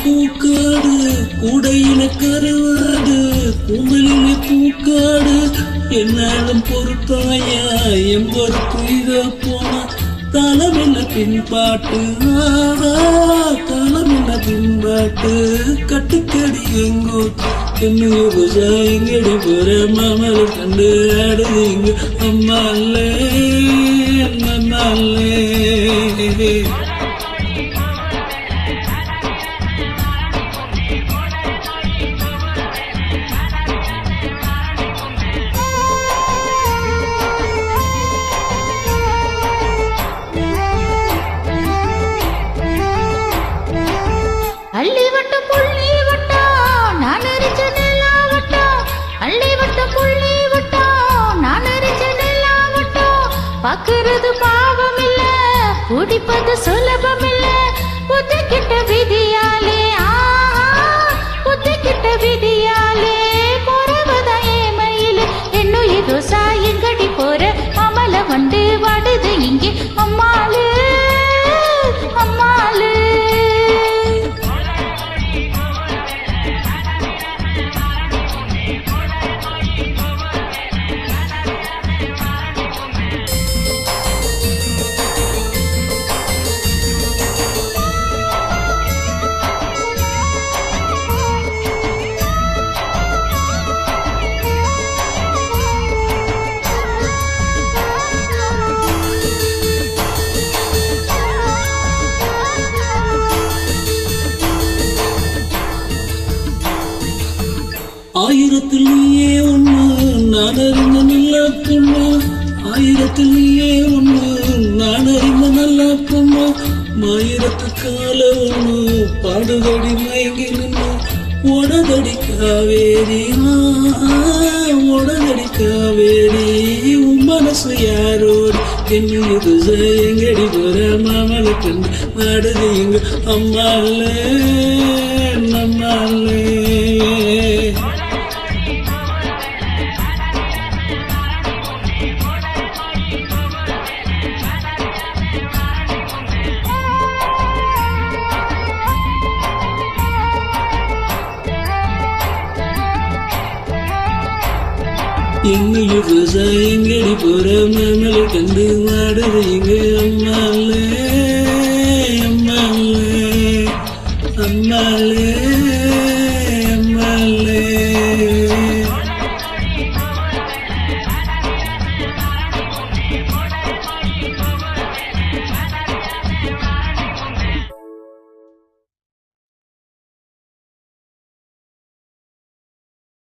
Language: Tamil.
பூக்காடு கூடையில கருவாடு கும்பலிலே பூக்காடு என்னாலும் பொறுத்தாயா என் பொறுப்பு இத போனா தலமென்ன பின்பாட்டு தலமென்ன பின்பாட்டு கட்டுக்கடி எங்கோ என்னைய எங்கடி போற மாமல கண்டு ஆடுதீங்க அம்மாலே நம்மாலே அள்ளி வட்டம் புள்ளி வட்டம் நான் அரிச்ச நெல்லா வட்டம் அள்ளி வட்டம் புள்ளி வட்டம் நான் அரிச்ச நெல்லா வட்டம் பாக்குறது பாவம் இல்ல குடிப்பது சுலபம் இல்ல புத்திக்கிட்ட விதியாலே புத்திக்கிட்ட விதியாலே போறவதா ஏமையில என்னுயிர் ரோசா எங்கடி போற அமல வண்டு வாடுது இங்கே அம்மாளு அம்மாளு ஆயிரத்தில் நீயே ஒண்ணு நான் அறிந்த நல்ல பொண்ணு ஆயிரத்தில் நீயே ஒண்ணு நான் அறிந்த நல்ல பொண்ணு ஆயிரத்து கால ஒண்ணு பாடுதடி மயங்கி நின்று ஓடதடி காவேரி ஓடதடி காவேரி உன் மனசு யாரோடு என்னுது எங்கடி போற மாமல கண்டு மாடுது இங்க அம்மாலே நம்மாலே என்னையும் எங்கடி போற மாமலை கண்டு மாடுறீங்க அம்மாலே